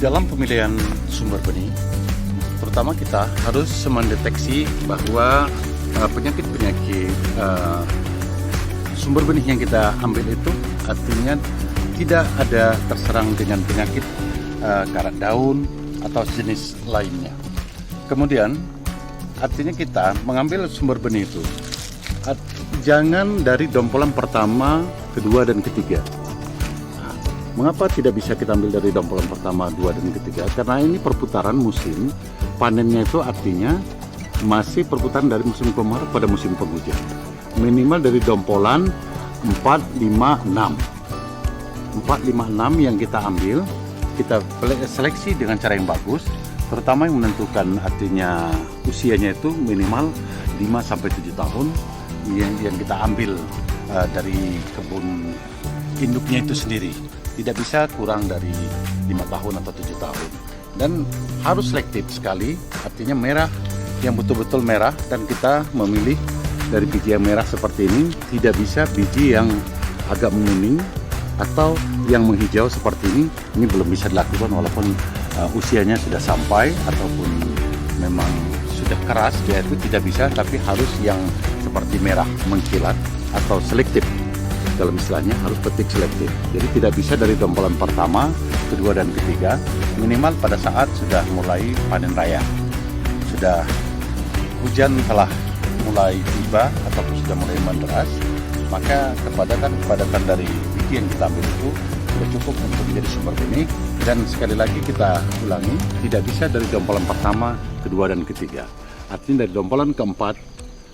dalam pemilihan sumber benih, terutama kita harus mendeteksi bahwa penyakit-penyakit sumber benih yang kita ambil itu artinya tidak ada terserang dengan penyakit karat daun atau jenis lainnya. Kemudian artinya kita mengambil sumber benih itu jangan dari dompolan pertama, kedua, dan ketiga. Mengapa tidak bisa kita ambil dari dompolan pertama, dua, dan ketiga? Karena ini perputaran musim panennya itu artinya masih perputaran dari musim kemarau pada musim penghujan. Minimal dari dompolan 4, 5, 6. 4, 5, 6 yang kita ambil, kita seleksi dengan cara yang bagus, terutama yang menentukan artinya usianya itu minimal 5 sampai 7 tahun yang kita ambil dari kebun induknya itu sendiri. Tidak bisa kurang dari 5 tahun atau 7 tahun. Dan harus selektif sekali, artinya merah yang betul-betul merah, dan kita memilih dari biji yang merah seperti ini. Tidak bisa biji yang agak menguning atau yang menghijau seperti ini belum bisa dilakukan walaupun usianya sudah sampai ataupun memang sudah keras, dia itu tidak bisa, tapi harus yang seperti merah mengkilat atau selektif. Dalam istilahnya harus petik selektif. Jadi tidak bisa dari dompolan pertama, kedua, dan ketiga. Minimal pada saat sudah mulai panen raya, sudah hujan telah mulai tiba ataupun sudah mulai menderas, maka kepadatan dari biji yang kita ambil itu sudah cukup untuk menjadi sumber benih. Dan sekali lagi kita ulangi, tidak bisa dari dompolan pertama, kedua, dan ketiga. Artinya dari dompolan keempat,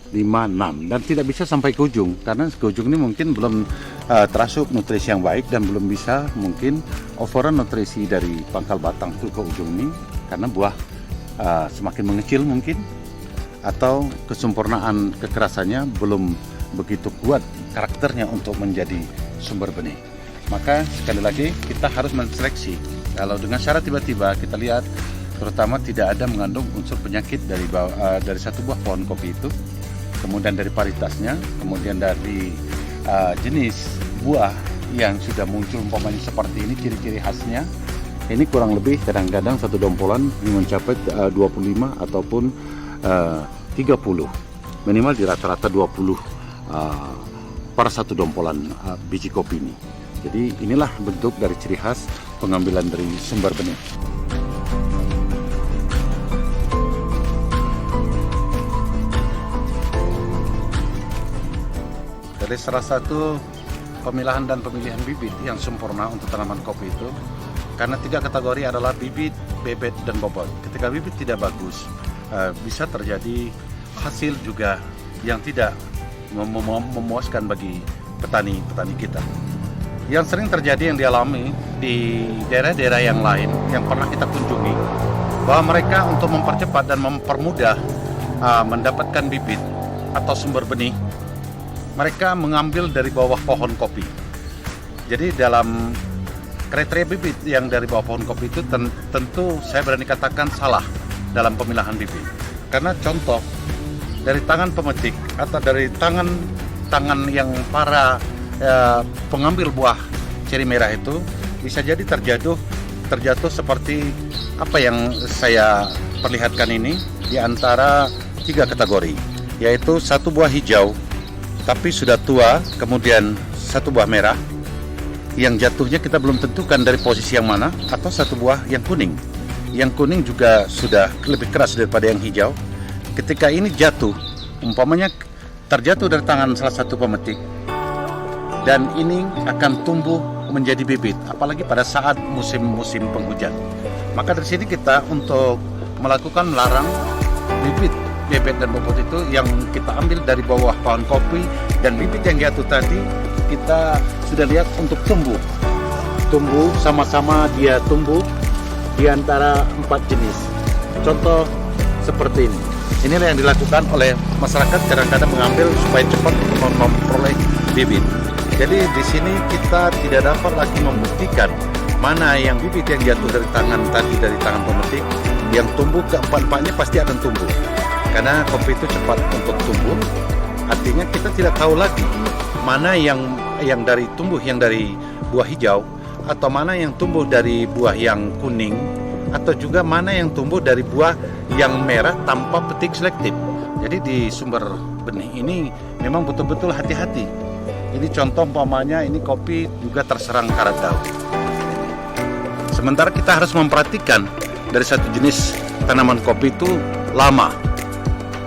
5, 6, dan tidak bisa sampai ke ujung, karena ke ujung ini mungkin belum terasup nutrisi yang baik dan belum bisa mungkin overall nutrisi dari pangkal batang itu ke ujung ini, karena buah semakin mengecil mungkin, atau kesempurnaan kekerasannya belum begitu kuat karakternya untuk menjadi sumber benih. Maka sekali lagi kita harus menseleksi. Kalau dengan cara tiba-tiba kita lihat, terutama tidak ada mengandung unsur penyakit dari satu buah pohon kopi itu, kemudian dari varietasnya, kemudian dari jenis buah yang sudah muncul umpamanya seperti ini, ciri-ciri khasnya. Ini kurang lebih kadang-kadang satu dompolan mencapai 25 ataupun 30, minimal di rata-rata 20 per satu dompolan biji kopi ini. Jadi inilah bentuk dari ciri khas pengambilan dari sumber benih. Dari salah satu pemilahan dan pemilihan bibit yang sempurna untuk tanaman kopi itu, karena 3 kategori adalah bibit, bebet, dan bobot. Ketika bibit tidak bagus, bisa terjadi hasil juga yang tidak memuaskan bagi petani-petani kita. Yang sering terjadi yang dialami di daerah-daerah yang lain yang pernah kita kunjungi, bahwa mereka untuk mempercepat dan mempermudah mendapatkan bibit atau sumber benih, mereka mengambil dari bawah pohon kopi. Jadi dalam kriteria bibit yang dari bawah pohon kopi itu tentu saya berani katakan salah dalam pemilahan bibit. Karena contoh dari tangan pemetik atau dari tangan yang para pengambil buah ceri merah itu bisa jadi terjatuh seperti apa yang saya perlihatkan ini di antara 3 kategori, yaitu satu buah hijau tapi sudah tua, kemudian satu buah merah yang jatuhnya kita belum tentukan dari posisi yang mana, atau satu buah yang kuning. Yang kuning juga sudah lebih keras daripada yang hijau. Ketika ini jatuh, umpamanya terjatuh dari tangan salah satu pemetik, dan ini akan tumbuh menjadi bibit, apalagi pada saat musim penghujan. Maka dari sini kita untuk melakukan melarang bibit, bebet, dan bobot itu yang kita ambil dari bawah pohon kopi, dan bibit yang jatuh tadi kita sudah lihat untuk tumbuh sama-sama, dia tumbuh di antara 4 jenis. Contoh seperti ini. Inilah yang dilakukan oleh masyarakat, kadang-kadang mengambil supaya cepat memperoleh bibit. Jadi di sini kita tidak dapat lagi membuktikan mana yang bibit yang jatuh dari tangan tadi, dari tangan pemetik, yang tumbuh keempat-empatnya pasti akan tumbuh. Karena kopi itu cepat untuk tumbuh, artinya kita tidak tahu lagi mana yang dari tumbuh yang dari buah hijau, atau mana yang tumbuh dari buah yang kuning, atau juga mana yang tumbuh dari buah yang merah tanpa petik selektif. Jadi di sumber benih ini memang betul-betul hati-hati. Ini contoh umpamanya ini kopi juga terserang karat daun. Sementara kita harus memperhatikan dari satu jenis tanaman kopi itu lama.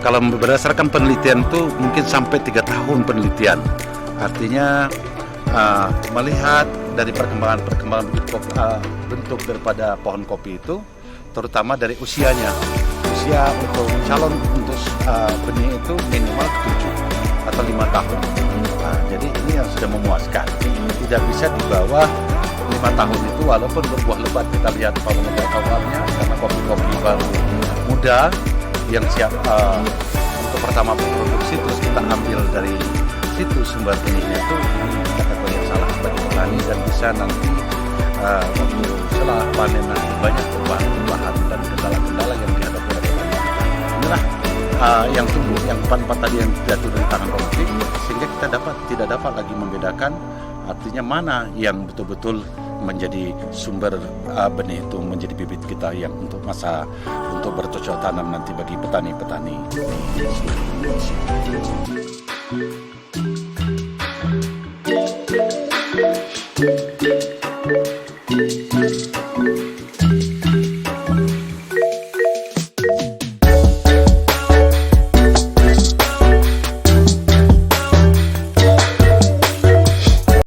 Kalau berdasarkan penelitian itu mungkin sampai 3 tahun penelitian. Artinya melihat dari perkembangan bentuk daripada pohon kopi itu, terutama dari usianya. Usia untuk calon untuk benih itu minimal 7 atau 5 tahun. Jadi ini yang sudah memuaskan. Tidak bisa di bawah 5 tahun itu, walaupun berbuah lebat kita lihat pada awalnya, karena kopi-kopi baru muda yang siap untuk pertama produksi, terus kita ambil dari situ sumber benihnya itu, ini kategori yang salah bagi petani dan bisa nanti waktu setelah panen nanti banyak perubahan dan kendala-kendala yang dihadapi oleh petani. Inilah yang tumbuh, yang empat tadi yang jatuh dari tangan produktif, sehingga kita tidak dapat lagi membedakan artinya mana yang betul-betul menjadi sumber benih itu, menjadi bibit kita yang untuk bercocok tanam nanti bagi petani-petani di seluruh Indonesia.